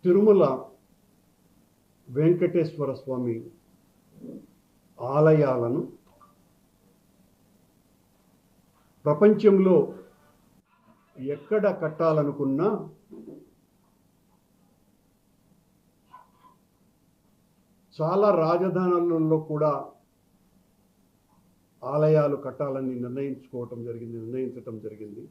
తిరుమల వెంకటేశ్వర స్వామి ఆలయాలను ప్రపంచంలో ఎక్కడ కట్టాలనుకున్నా చాలా రాజధానులలో కూడా ఆలయాలు కట్టాలని నిర్ణయించటం జరిగింది.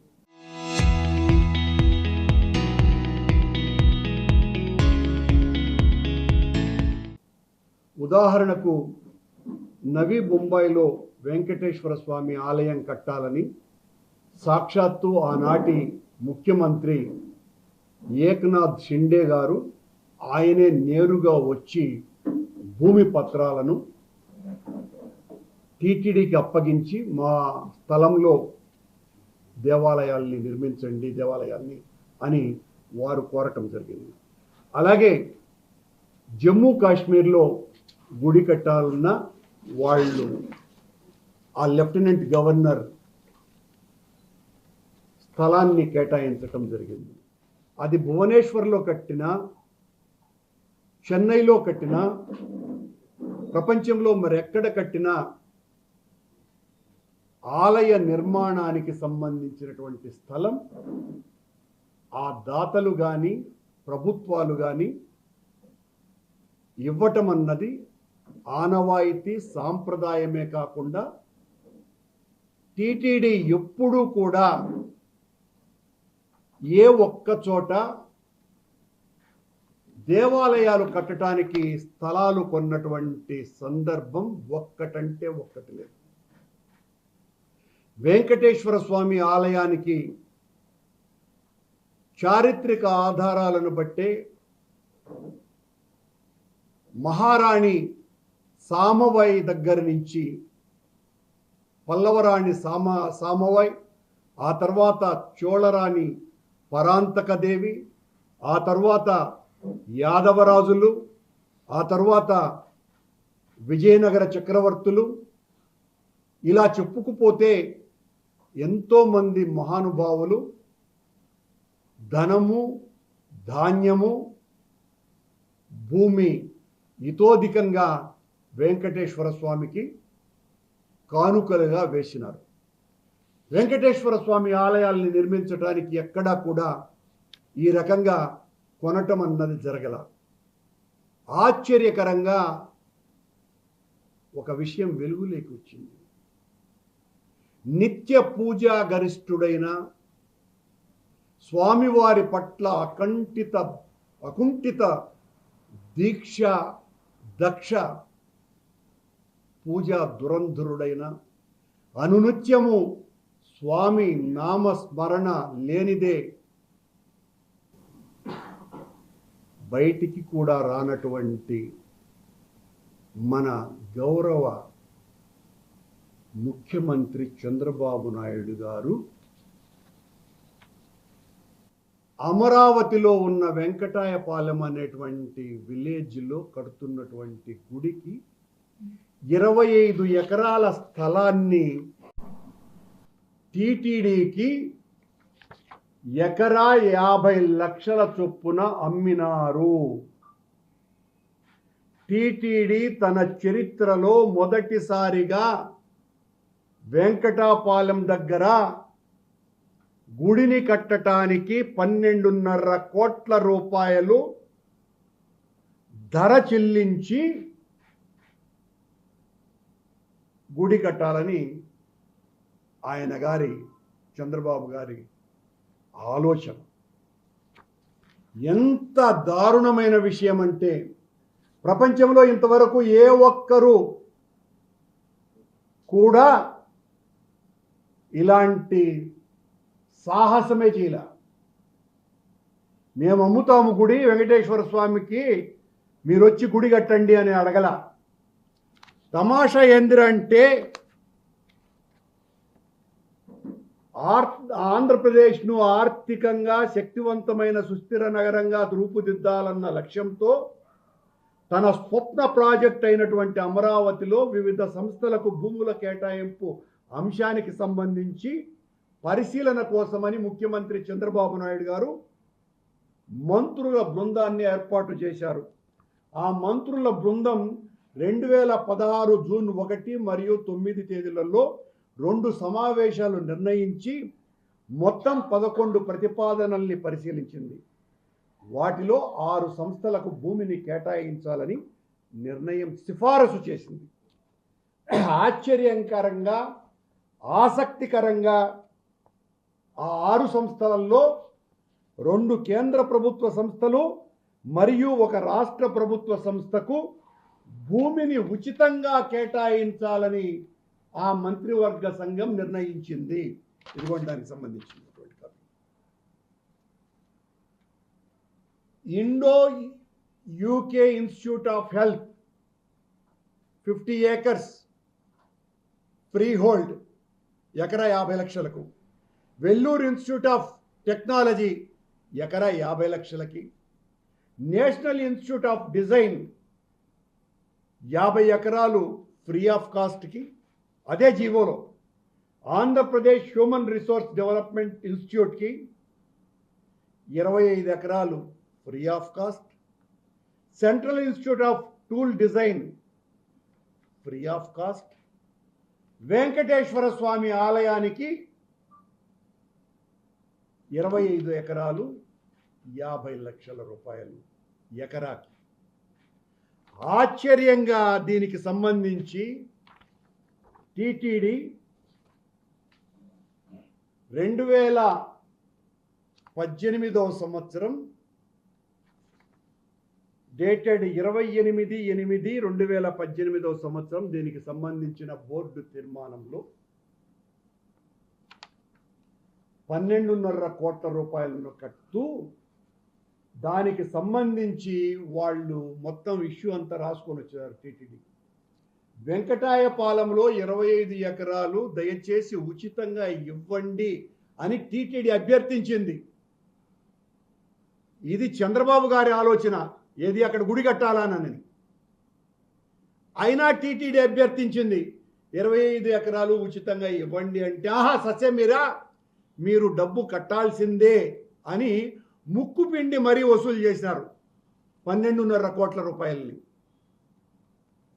ఉదాహరణకు నవీ ముంబైలో వెంకటేశ్వర స్వామి ఆలయం కట్టాలని సాక్షాత్తు ఆనాటి ముఖ్యమంత్రి ఏక్నాథ్ షిండే గారు ఆయనే నేరుగా వచ్చి భూమి పత్రాలను టీటీడీకి అప్పగించి మా స్థలంలో దేవాలయాల్ని నిర్మించండి అని వారు కోరటం జరిగింది. అలాగే జమ్మూ కాశ్మీర్లో గుడి కట్టాలన్న వాళ్ళు ఆ లెఫ్టినెంట్ గవర్నర్ స్థలాన్ని కేటాయించటం జరిగింది. అది భువనేశ్వర్లో కట్టినా, చెన్నైలో కట్టినా, ప్రపంచంలో మరెక్కడ కట్టినా ఆలయ నిర్మాణానికి సంబంధించినటువంటి స్థలం ఆ దాతలు కానీ ప్రభుత్వాలు కానీ ఇవ్వటం అన్నది ఆనవాయితీ సాంప్రదాయమే కాకుండా టీటీడీ ఎప్పుడూ కూడా ఏ ఒక్క చోట దేవాలయాలు కట్టడానికి స్థలాలు కొన్నటువంటి సందర్భం ఒక్కటంటే ఒక్కటి లేదు. వెంకటేశ్వర స్వామి ఆలయానికి చారిత్రక ఆధారాలను బట్టే మహారాణి సామవై దగ్గర నుంచి పల్లవరాణి సామవై, ఆ తర్వాత చోళరాణి పరాంతకదేవి, ఆ తర్వాత యాదవరాజులు, ఆ తర్వాత విజయనగర చక్రవర్తులు, ఇలా చెప్పుకుపోతే ఎంతోమంది మహానుభావులు ధనము, ధాన్యము, భూమి ఇతోధికంగా వెంకటేశ్వర స్వామికి కానుకలుగా వేసినారు. వెంకటేశ్వర స్వామి ఆలయాల్ని నిర్మించడానికి ఎక్కడా కూడా ఈ రకంగా కొనటం అన్నది జరగల. ఆశ్చర్యకరంగా ఒక విషయం వెలుగులోకి వచ్చింది. నిత్య పూజా గరిష్ఠుడైన స్వామివారి పట్ల అకుంఠిత దీక్ష దక్ష పూజా దురంధరుడైన, అనునిత్యము స్వామి నామస్మరణ లేనిదే బయటికి కూడా రానటువంటి మన గౌరవ ముఖ్యమంత్రి చంద్రబాబు నాయుడు గారు అమరావతిలో ఉన్న వెంకటాయపాలెం అనేటువంటి విలేజ్లో కడుతున్నటువంటి గుడికి 25 ఎకరాల స్థలాన్ని టీటీడీకి ఎకరా 50 లక్షల చొప్పున అమ్మినారు. టీటీడీ తన చరిత్రలో మొదటిసారిగా వెంకటాపాలెం దగ్గర గుడిని కట్టడానికి 12.5 కోట్ల రూపాయలు ధర చెల్లించి గుడి కట్టాలని ఆయన గారి చంద్రబాబు గారి ఆలోచన. ఎంత దారుణమైన విషయం అంటే ప్రపంచంలో ఇంతవరకు ఏ ఒక్కరూ కూడా ఇలాంటి సాహసమే చేయలే. మేము అమ్ముతాము గుడి వెంకటేశ్వర స్వామికి, మీరు వచ్చి గుడి కట్టండి అని అడగల. తమాషా ఏందిరంటే ఆంధ్రప్రదేశ్ను ఆర్థికంగా శక్తివంతమైన సుస్థిర నగరంగా రూపుదిద్దాలన్న లక్ష్యంతో తన స్వప్న ప్రాజెక్ట్ అయినటువంటి అమరావతిలో వివిధ సంస్థలకు భూముల కేటాయింపు అంశానికి సంబంధించి పరిశీలన కోసమని ముఖ్యమంత్రి చంద్రబాబు నాయుడు గారు మంత్రుల బృందాన్ని ఏర్పాటు చేశారు. ఆ మంత్రుల బృందం 2016 జూన్ 1 మరియు 9 తేదీలలో 2 సమావేశాలు నిర్ణయించి మొత్తం 11 ప్రతిపాదనల్ని పరిశీలించింది. వాటిలో 6 సంస్థలకు భూమిని కేటాయించాలని నిర్ణయం సిఫారసు చేసింది. ఆశ్చర్యకరంగా, ఆసక్తికరంగా ఆ 6 సంస్థలలో 2 కేంద్ర ప్రభుత్వ సంస్థలు మరియు 1 రాష్ట్ర ప్రభుత్వ సంస్థకు భూమిని ఉచితంగా కేటాయించాలని ఆ మంత్రివర్గ సంఘం నిర్ణయించింది. ఇదిగోండి దానికి సంబంధించినటువంటి కథ. Indo UK institute of health 50 acres free hold, ఎకరా 50 లక్షలకు. వెల్లూరు ఇన్స్టిట్యూట్ ఆఫ్ టెక్నాలజీ ఎకరా 50 లక్షలకి. నేషనల్ ఇన్స్టిట్యూట్ ఆఫ్ డిజైన్ 50 ఎకరాలు ఫ్రీ ఆఫ్ కాస్ట్కి. అదే జీవోలో ఆంధ్రప్రదేశ్ హ్యూమన్ రిసోర్స్ డెవలప్మెంట్ ఇన్స్టిట్యూట్కి 25 ఎకరాలు free of cost. Central institute of tool design free of cost. Venkateswara Swamy ఆలయానికి 25 ఎకరాలు 50 లక్షల రూపాయలు ఎకరాకి. ఆశ్చర్యంగా దీనికి సంబంధించి టీటీడీ 2018వ సంవత్సరం డేటెడ్ 28/8/2018వ సంవత్సరం దీనికి సంబంధించిన బోర్డు తీర్మానంలో 12.5 కోట్ల రూపాయలను కడుతూ దానికి సంబంధించి వాళ్ళు మొత్తం ఇష్యూ అంతా రాసుకొని వచ్చారు టీటీడీ. వెంకటాయపాలెంలో 25 ఎకరాలు దయచేసి ఉచితంగా ఇవ్వండి అని టీటీడీ అభ్యర్థించింది. ఇది చంద్రబాబు గారి ఆలోచన, ఏది అక్కడ గుడి కట్టాలనని. అయినా టీటీడీ అభ్యర్థించింది 25 ఎకరాలు ఉచితంగా ఇవ్వండి అంటే, ఆహా సస్యమీరా మీరు డబ్బు కట్టాల్సిందే అని ముక్కు పిండి మరీ వసూలు చేశారు 12.5 కోట్ల రూపాయలని.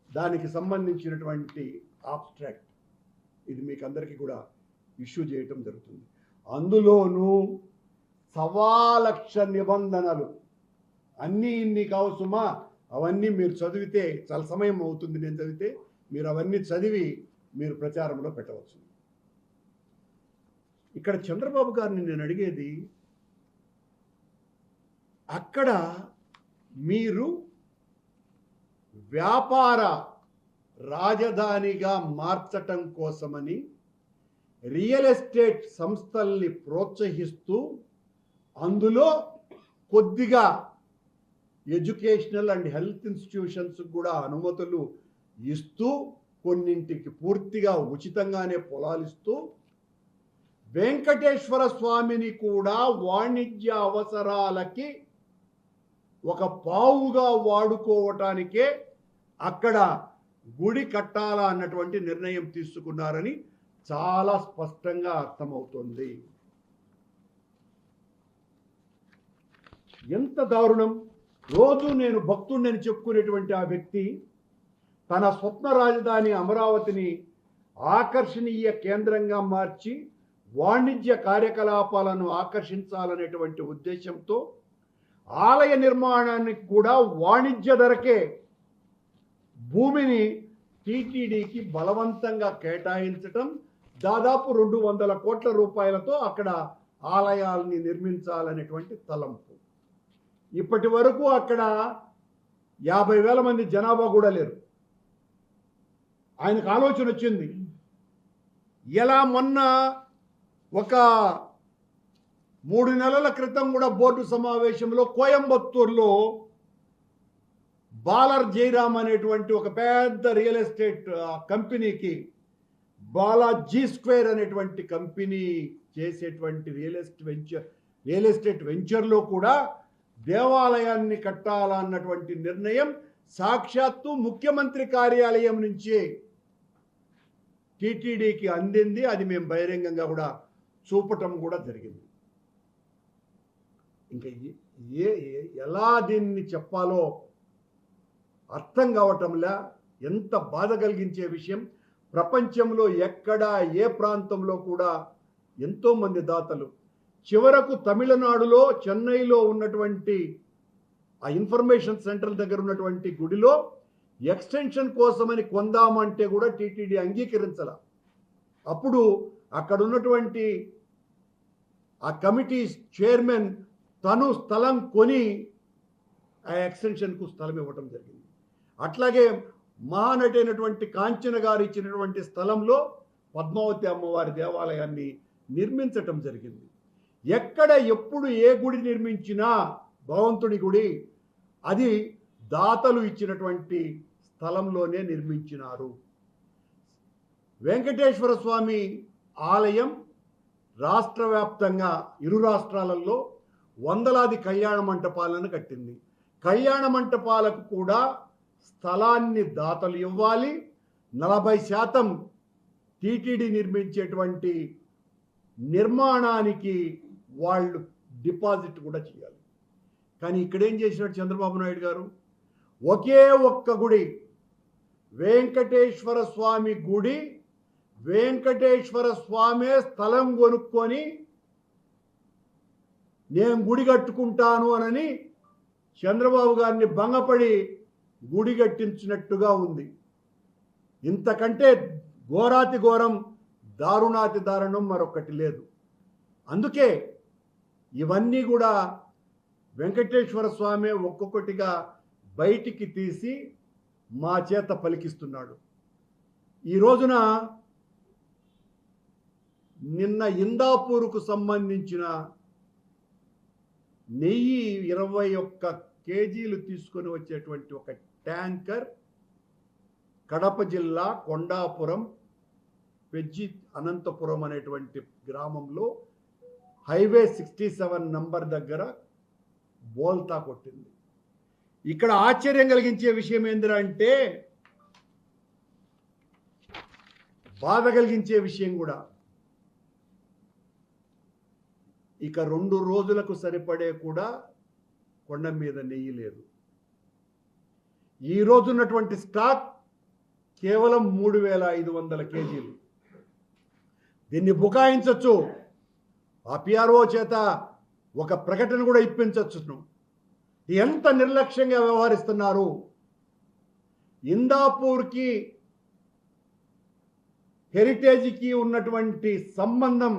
దానికి సంబంధించినటువంటి ఆబ్స్ట్రాక్ట్ ఇది మీకు అందరికీ కూడా ఇష్యూ చేయటం జరుగుతుంది. అందులోనూ 1.25 లక్ష నిబంధనలు అన్నీ ఇన్ని కావసుమా, అవన్నీ మీరు చదివితే చాలా సమయం అవుతుంది. నేను చదివితే మీరు అవన్నీ చదివి మీరు ప్రచారంలో పెట్టవచ్చు. ఇక్కడ చంద్రబాబు గారిని నేను అడిగేది, అక్కడ మీరు వ్యాపార రాజధానిగా మార్చటం కోసమని రియల్ ఎస్టేట్ సంస్థల్ని ప్రోత్సహిస్తూ అందులో కొద్దిగా ఎడ్యుకేషనల్ అండ్ హెల్త్ ఇన్స్టిట్యూషన్స్ కూడా అనుమతులు ఇస్తూ కొన్నింటికి పూర్తిగా ఉచితంగానే పొలాలు ఇస్తూ వెంకటేశ్వర స్వామిని కూడా వాణిజ్య అవసరాలకి ఒక పావుగా వాడుకోవటానికే అక్కడ గుడి కట్టాలా అన్నటువంటి నిర్ణయం తీసుకున్నారని చాలా స్పష్టంగా అర్థమవుతుంది. ఎంత దారుణం! రోజు నేను భక్తుడిని చెప్పుకునేటువంటి ఆ వ్యక్తి తన స్వప్న రాజధాని అమరావతిని ఆకర్షణీయ కేంద్రంగా మార్చి వాణిజ్య కార్యకలాపాలను ఆకర్షించాలనేటువంటి ఉద్దేశంతో ఆలయ నిర్మాణానికి కూడా వాణిజ్య ధరకే భూమిని టీటీడీకి బలవంతంగా కేటాయించటం, దాదాపు 200 కోట్ల రూపాయలతో అక్కడ ఆలయాల్ని నిర్మించాలనేటువంటి తలంపు. ఇప్పటి వరకు అక్కడ 50,000 మంది జనాభా కూడా లేరు. ఆయనకు ఆలోచన వచ్చింది, ఎలా మొన్న ఒక 3 నెలల క్రితం కూడా బోర్డు సమావేశంలో కోయంబత్తూరులో బాలర్ జైరామ్ అనేటువంటి ఒక పెద్ద రియల్ ఎస్టేట్ కంపెనీకి బాలాజీ స్క్వేర్ అనేటువంటి కంపెనీ చేసేటువంటి రియల్ ఎస్టేట్ వెంచర్లో కూడా దేవాలయాన్ని కట్టాలన్నటువంటి నిర్ణయం సాక్షాత్తు ముఖ్యమంత్రి కార్యాలయం నుంచి టీటీడీకి అందింది. అది మేము బహిరంగంగా కూడా చూపటం కూడా జరిగింది. ఇంకా ఎలా దీన్ని చెప్పాలో అర్థం కావటంలా. ఎంత బాధ కలిగించే విషయం. ప్రపంచంలో ఎక్కడా ఏ ప్రాంతంలో కూడా ఎంతోమంది దాతలు చివరకు తమిళనాడులో చెన్నైలో ఉన్నటువంటి ఆ ఇన్ఫర్మేషన్ సెంటర్ దగ్గర ఉన్నటువంటి గుడిలో ఎక్స్టెన్షన్ కోసమని కొందామంటే కూడా టీటీడీ అంగీకరించాల. అప్పుడు అక్కడ ఉన్నటువంటి ఆ కమిటీ చైర్మన్ తను స్థలం కొని ఆ ఎక్స్టెన్షన్కు స్థలం ఇవ్వటం జరిగింది. అట్లాగే మహానటైనటువంటి కాంచన గారు ఇచ్చినటువంటి స్థలంలో పద్మావతి అమ్మవారి దేవాలయాన్ని నిర్మించటం జరిగింది. ఎక్కడ ఎప్పుడు ఏ గుడి నిర్మించినా భగవంతుడి గుడి అది దాతలు ఇచ్చినటువంటి స్థలంలోనే నిర్మించినారు. వెంకటేశ్వర స్వామి ఆలయం రాష్ట్ర వ్యాప్తంగా ఇరు రాష్ట్రాలలో వందలాది కళ్యాణ మంటపాలను కట్టింది. కళ్యాణ మంటపాలకు కూడా స్థలాన్ని దాతలు ఇవ్వాలి. 40% టీటీడీ నిర్మించేటువంటి నిర్మాణానికి వాళ్ళు డిపాజిట్ కూడా చేయాలి. కానీ ఇక్కడేం చేసినాడు చంద్రబాబు నాయుడు గారు? ఒకే ఒక్క గుడి, వెంకటేశ్వర స్వామి గుడి, వెంకటేశ్వర స్వామే స్థలం కొనుక్కొని నేను గుడి కట్టుకుంటాను అని చంద్రబాబు గారిని భంగపడి గుడి కట్టించినట్టుగా ఉంది. ఇంతకంటే ఘోరాతి ఘోరం, దారుణాతి దారుణం మరొకటి లేదు. అందుకే ఇవన్నీ కూడా వెంకటేశ్వర స్వామి ఒక్కొక్కటిగా బయటికి తీసి మా చేత పలికిస్తున్నాడు. ఈ రోజున నిన్న ఇందాపూర్కు సంబంధించిన నెయ్యి 21 కేజీలు తీసుకొని వచ్చేటువంటి ఒక ట్యాంకర్ కడప జిల్లా కొండాపురం పెజ్జి అనంతపురం అనేటువంటి గ్రామంలో హైవే 67 నంబర్ దగ్గర బోల్తా కొట్టింది. ఇక్కడ ఆశ్చర్యం కలిగించే విషయం ఏందిరా అంటే, బాధ కలిగించే విషయం కూడా, ఇక 2 రోజులకు సరిపడే కూడా కొండ మీద నెయ్యి లేదు. ఈ రోజు ఉన్నటువంటి స్టాక్ కేవలం 3500 కేజీలు. దీన్ని బుకాయించవచ్చు, ఆ పిఆర్ఓ చేత ఒక ప్రకటన కూడా ఇప్పించవచ్చు. ఎంత నిర్లక్ష్యంగా వ్యవహరిస్తున్నారు. ఇందాపూర్కి హెరిటేజ్కి ఉన్నటువంటి సంబంధం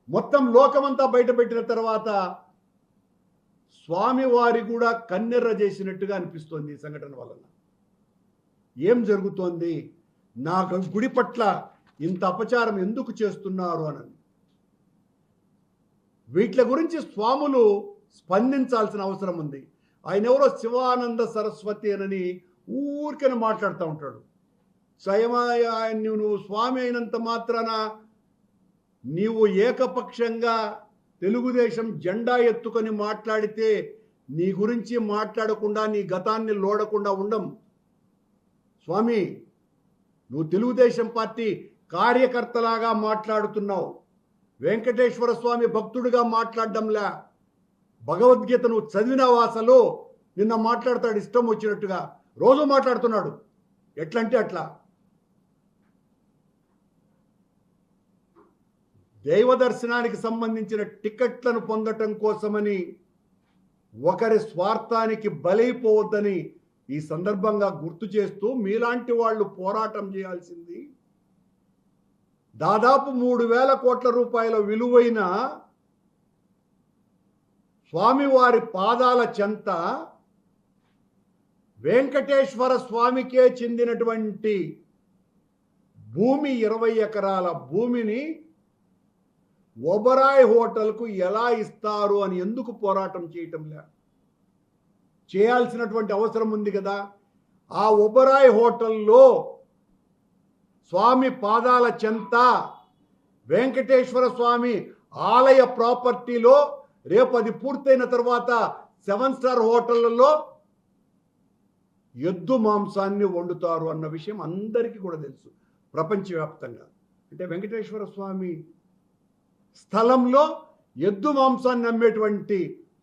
మొత్తం లోకమంతా బయటపెట్టిన తర్వాత స్వామివారి కూడా కన్నెర్ర చేసినట్టుగా అనిపిస్తోంది ఈ సంఘటన వలన. ఏం జరుగుతోంది? నా గుడి పట్ల ఇంత అపచారం ఎందుకు చేస్తున్నారు అని వీటి గురించి స్వాములు స్పందించాల్సిన అవసరం ఉంది. ఆయన ఎవరో శివానంద సరస్వతి అని ఊరికనే మాట్లాడుతూ ఉంటాడు. స్వయమా నువ్వు స్వామి అయినంత మాత్రాన నీవు ఏకపక్షంగా తెలుగుదేశం జెండా ఎత్తుకొని మాట్లాడితే నీ గురించి మాట్లాడకుండా, నీ గతాన్ని లోడకుండా ఉండం. స్వామి, నువ్వు తెలుగుదేశం పార్టీ కార్యకర్తలాగా మాట్లాడుతున్నావు. వెంకటేశ్వర స్వామి భక్తుడిగా మాట్లాడడంలా. భగవద్గీత నువ్వు చదివినావు? అసలు నిన్న మాట్లాడతాడు ఇష్టం వచ్చినట్టుగా, రోజు మాట్లాడుతున్నాడు. ఎట్లంటే అట్లా. దైవ దర్శనానికి సంబంధించిన టికెట్లను పొందటం కోసమని ఒకరి స్వార్థానికి బలైపోవద్దని ఈ సందర్భంగా గుర్తు చేస్తూ, మీలాంటి వాళ్ళు పోరాటం చేయాల్సింది దాదాపు 3000 కోట్ల రూపాయల విలువైన స్వామివారి పాదాల చెంత వెంకటేశ్వర స్వామికే చెందినటువంటి భూమి, 20 ఎకరాల భూమిని ఒబరాయ్ హోటల్కు ఎలా ఇస్తారు అని ఎందుకు పోరాటం చేయటం లే? చేయాల్సినటువంటి అవసరం ఉంది కదా. ఆ ఒబరాయ్ హోటల్లో స్వామి పాదాల చెంత వెంకటేశ్వర స్వామి ఆలయ ప్రాపర్టీలో రేపు అది పూర్తయిన తర్వాత 7 స్టార్ హోటళ్లలో ఎద్దు మాంసాన్ని వండుతారు అన్న విషయం అందరికీ కూడా తెలుసు ప్రపంచవ్యాప్తంగా. అంటే వెంకటేశ్వర స్వామి స్థలంలో ఎద్దు మాంసాన్ని అమ్మేటువంటి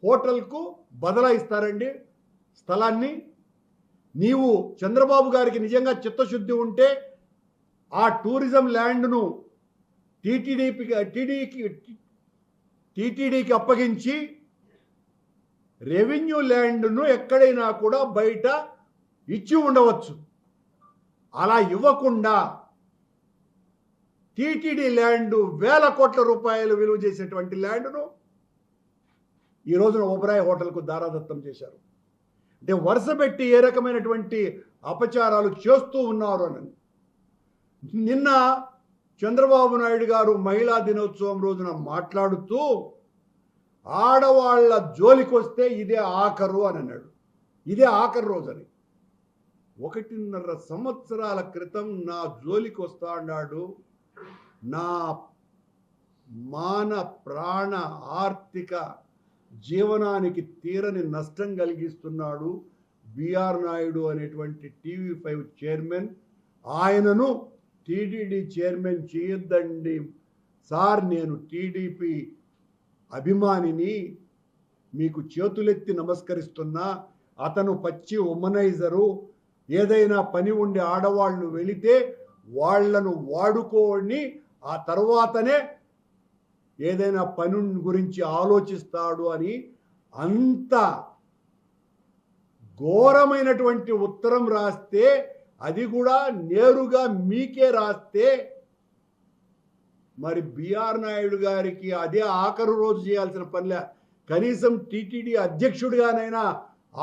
హోటల్కు బదలాయిస్తారండి స్థలాన్ని? నీవు చంద్రబాబు గారికి నిజంగా చిత్తశుద్ధి ఉంటే ఆ టూరిజం ల్యాండ్ను టీటీడీకి అప్పగించి రెవెన్యూ ల్యాండ్ను ఎక్కడైనా కూడా బయట ఇచ్చి ఉండవచ్చు. అలా ఇవ్వకుండా టీటీడీ ల్యాండ్ వేల కోట్ల రూపాయలు విలువ చేసేటువంటి ల్యాండ్ను ఈ రోజున ఓబరాయ్ హోటల్కు దారాదత్తం చేశారు. అంటే వరుస పెట్టి ఏ రకమైనటువంటి అపచారాలు చేస్తూ ఉన్నారు అని. నిన్న చంద్రబాబు నాయుడు గారు మహిళా దినోత్సవం రోజున మాట్లాడుతూ ఆడవాళ్ల జోలికొస్తే ఇదే ఆఖరు అని అన్నాడు. ఇదే ఆఖరు రోజని. 1.5 సంవత్సరాల క్రితం నా జోలికి వస్తా అన్నాడు. నా మాన ప్రాణ ఆర్థిక జీవనానికి తీరని నష్టం కలిగిస్తున్నాడు బిఆర్ నాయుడు అనేటువంటి TV5 చైర్మన్. ఆయనను టీటీడీ చైర్మన్ చేయొద్దండి సార్, నేను టీడీపీ అభిమానిని, మీకు చేతులెత్తి నమస్కరిస్తున్నా. అతను పచ్చి ఉమనైజరు. ఏదైనా పని ఉండి ఆడవాళ్ళు వెళితే వాళ్లను వాడుకోని ఆ తర్వాతనే ఏదైనా పని గురించి ఆలోచిస్తాడు అని అంత ఘోరమైనటువంటి ఉత్తరం రాస్తే, అది కూడా నేరుగా మీకే రాస్తే, మరి బిఆర్ నాయుడు గారికి అదే ఆఖరు రోజు చేయాల్సిన పనిలే. కనీసం టీటీడీ అధ్యక్షుడిగానైనా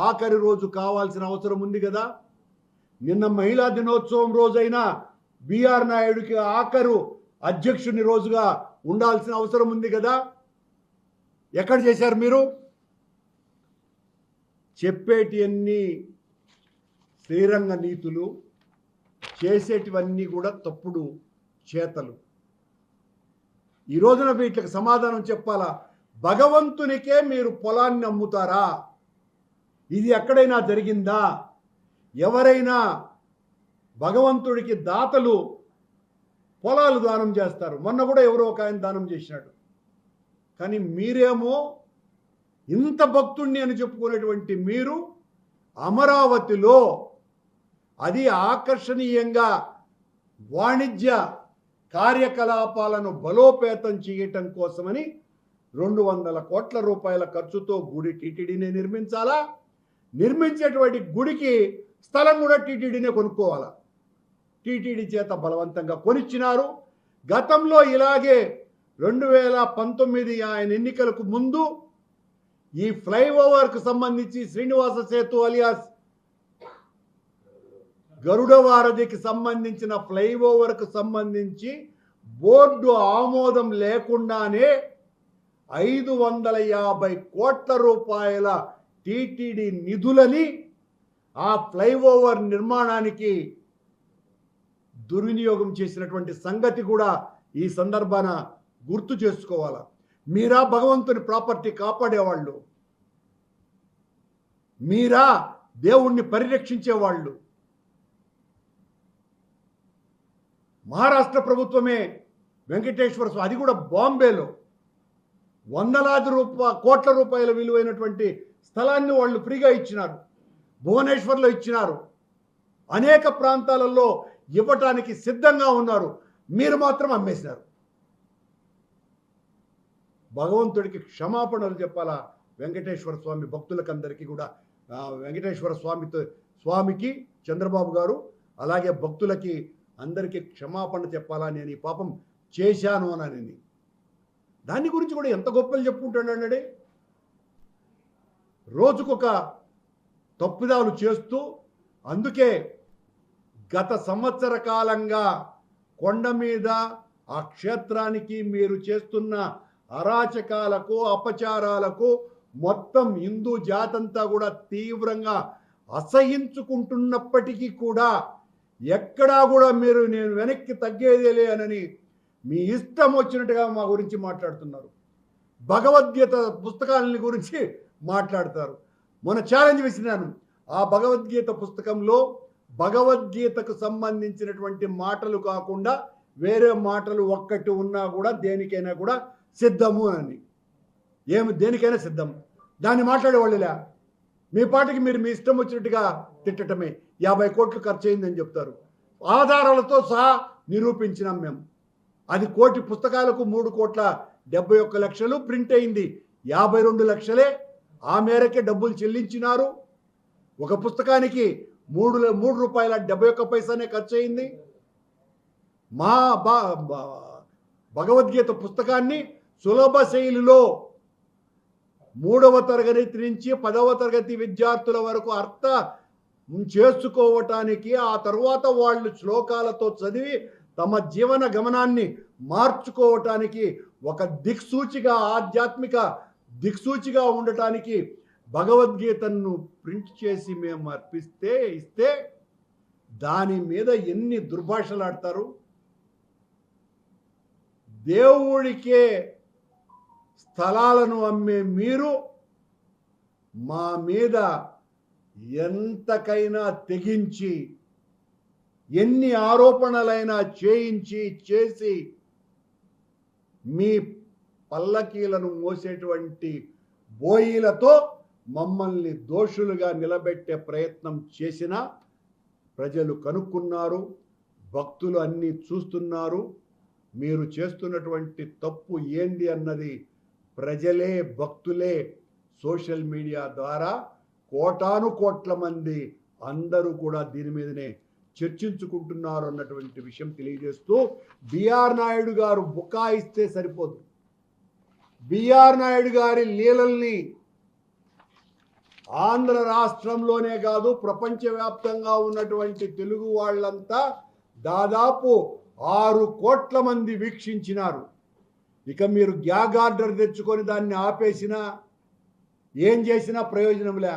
ఆఖరి రోజు కావాల్సిన అవసరం ఉంది కదా. నిన్న మహిళా దినోత్సవం రోజైనా బిఆర్ నాయుడికి ఆఖరు అధ్యక్షుని రోజుగా ఉండాల్సిన అవసరం ఉంది కదా. ఎక్కడ చేశారు మీరు? చెప్పేటివన్నీ శ్రీరంగ నీతులు, చేసేటివన్నీ కూడా తప్పుడు చేతలు. ఈ రోజున వీటికి సమాధానం చెప్పాలా? భగవంతునికే మీరు పొలాన్ని అమ్ముతారా? ఇది ఎక్కడైనా జరిగిందా? ఎవరైనా భగవంతుడికి దాతలు పొలాలు దానం చేస్తారు. మొన్న కూడా ఎవరో ఒక ఆయన దానం చేసినాడు. కానీ మీరేమో ఇంత భక్తుణ్ణి అని చెప్పుకునేటువంటి మీరు అమరావతిలో అది ఆకర్షణీయంగా వాణిజ్య కార్యకలాపాలను బలోపేతం చేయటం కోసమని 200 కోట్ల రూపాయల ఖర్చుతో గుడి టీటీడీనే నిర్మించాలా? నిర్మించేటువంటి గుడికి స్థలం కూడా టీటీడీనే కొనుక్కోవాలా? టీటీడీ చేత బలవంతంగా కొనిచ్చినారు. గతంలో ఇలాగే 2019 ఆయన ఎన్నికలకు ముందు ఈ ఫ్లైఓవర్కు సంబంధించి శ్రీనివాస సేతు అలియాస్ గరుడవారధికి సంబంధించిన ఫ్లైఓవర్కు సంబంధించి బోర్డు ఆమోదం లేకుండానే 550 కోట్ల రూపాయల టీటీడీ నిధులని ఆ ఫ్లైఓవర్ నిర్మాణానికి దుర్వినియోగం చేసినటువంటి సంగతి కూడా ఈ సందర్భాన గుర్తు చేసుకోవాలా. మీరా భగవంతుని ప్రాపర్టీ కాపాడేవాళ్ళు? మీరా దేవుణ్ణి పరిరక్షించేవాళ్ళు? మహారాష్ట్ర ప్రభుత్వమే వెంకటేశ్వర స్వామి, అది కూడా బాంబేలో వందలాది కోట్ల రూపాయల విలువైనటువంటి స్థలాన్ని వాళ్ళు ఫ్రీగా ఇచ్చినారు. భువనేశ్వర్లో ఇచ్చినారు. అనేక ప్రాంతాలలో ఇవ్వటానికి సిద్ధంగా ఉన్నారు. మీరు మాత్రం అమ్మేసినారు. భగవంతుడికి క్షమాపణలు చెప్పాలా వెంకటేశ్వర స్వామి భక్తులకందరికీ కూడా. వెంకటేశ్వర స్వామికి చంద్రబాబు గారు, అలాగే భక్తులకి అందరికీ క్షమాపణ చెప్పాలా, నేను ఈ పాపం చేశాను అని. దాని గురించి కూడా ఎంత గొప్పలు చెప్పుకుంటాడండి. రోజుకొక తప్పుదాలు చేస్తూ, అందుకే గత సంవత్సర కాలంగా కొండ మీద ఆ క్షేత్రానికి మీరు చేస్తున్న అరాచకాలకు, అపచారాలకు మొత్తం హిందూ జాతంతా కూడా తీవ్రంగా అసహించుకుంటున్నప్పటికీ కూడా ఎక్కడా కూడా మీరు నేను వెనక్కి తగ్గేదేలే అని మీ ఇష్టం వచ్చినట్టుగా మా గురించి మాట్లాడుతున్నారు. భగవద్గీత పుస్తకాలని గురించి మాట్లాడతారు. మొన్న ఛాలెంజ్ విసినాను. ఆ భగవద్గీత పుస్తకంలో భగవద్గీతకు సంబంధించినటువంటి మాటలు కాకుండా వేరే మాటలు ఒక్కటి ఉన్నా కూడా దేనికైనా కూడా సిద్ధము అని. దేనికైనా సిద్ధం. దాన్ని మాట్లాడేవాళ్ళులే. మీ పాటికి మీరు మీ ఇష్టం వచ్చినట్టుగా తిట్టటమే. 50 కోట్లు ఖర్చు అయిందని చెప్తారు. ఆధారాలతో సహా నిరూపించినాం మేము. అది 1 కోటి పుస్తకాలకు 3,71,00,000 ప్రింట్ అయింది. 52 లక్షలే ఆ మేరకే డబ్బులు చెల్లించినారు. ఒక పుస్తకానికి 3 రూపాయల 71 పైసానే ఖర్చు అయింది. మా భగవద్గీత పుస్తకాన్ని సులభ శైలిలో 3వ తరగతి నుంచి 10వ తరగతి విద్యార్థుల వరకు అర్థం చేసుకోవటానికి, ఆ తరువాత వాళ్ళు శ్లోకాలతో చదివి తమ జీవన గమనాన్ని మార్చుకోవటానికి ఒక దిక్సూచిగా, ఆధ్యాత్మిక దిక్సూచిగా ఉండటానికి భగవద్గీతను ప్రింట్ చేసి మేము ఇస్తే దాని మీద ఎన్ని దుర్భాషలాడతారు. దేవుడికే స్థలాలను అమ్మే మీరు మా మీద ఎంతకైనా తెగించి ఎన్ని ఆరోపణలైనా చేసి మీ పల్లకీలను మోసేటువంటి బోయిలతో మమ్మల్ని దోషులుగా నిలబెట్టే ప్రయత్నం చేసినా ప్రజలు కనుక్కున్నారు, భక్తులు అన్నీ చూస్తున్నారు. మీరు చేస్తున్నటువంటి తప్పు ఏంది అన్నది ప్రజలే, భక్తులే సోషల్ మీడియా ద్వారా కోటాను కోట్ల మంది అందరూ కూడా దీని మీదనే చర్చించుకుంటున్నారు అన్నటువంటి విషయం తెలియజేస్తూ, బిఆర్ నాయుడు గారు బుకాయిస్తే సరిపోదు. బిఆర్ నాయుడు గారి లీలల్ని ఆంధ్ర రాష్ట్రంలోనే కాదు, ప్రపంచవ్యాప్తంగా ఉన్నటువంటి తెలుగు వాళ్ళంతా దాదాపు 6 కోట్ల మంది వీక్షించినారు. ఇక మీరు గ్యాగ్ ఆర్డర్ తెచ్చుకొని దాన్ని ఆపేసినా, ఏం చేసినా ప్రయోజనంలే.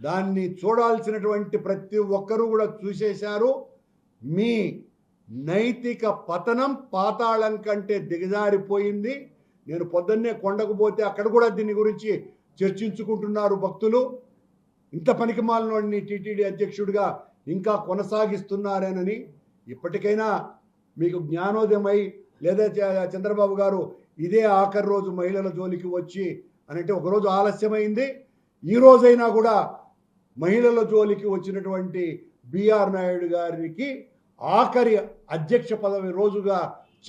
దాన్ని చూడాల్సినటువంటి ప్రతి ఒక్కరూ కూడా చూసేశారు. మీ నైతిక పతనం పాతాళం కంటే దిగజారిపోయింది. నేను పొద్దున్నే కొండకు పోతే అక్కడ కూడా దీని గురించి చర్చించుకుంటున్నారు భక్తులు. ఇంత పనికిమాలినోడిని టీటీడీ అధ్యక్షుడిగా ఇంకా కొనసాగిస్తున్నారేనని. ఇప్పటికైనా మీకు జ్ఞానోదయమై, లేదా చంద్రబాబు గారు ఇదే ఆఖరి రోజు మహిళల జోలికి వచ్చి అంటే ఒకరోజు ఆలస్యమైంది, ఈ రోజైనా కూడా మహిళల జోలికి వచ్చినటువంటి బిఆర్ నాయుడు గారికి ఆఖరి అధ్యక్ష పదవి రోజుగా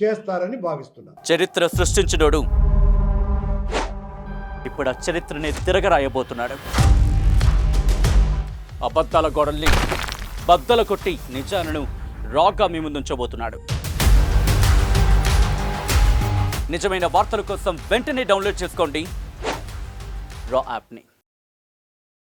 చేస్తారని భావిస్తున్నాను. చరిత్ర సృష్టించినోడు ఇప్పుడు ఆ చరిత్రని తిరగరాయబోతున్నాడు. అబద్ధాల గోడల్ని బద్దల కొట్టి నిజాలను రాగా మీ ముందుంచబోతున్నాడు. నిజమైన వార్తల కోసం వెంటనే డౌన్లోడ్ చేసుకోండి రా యాప్ని.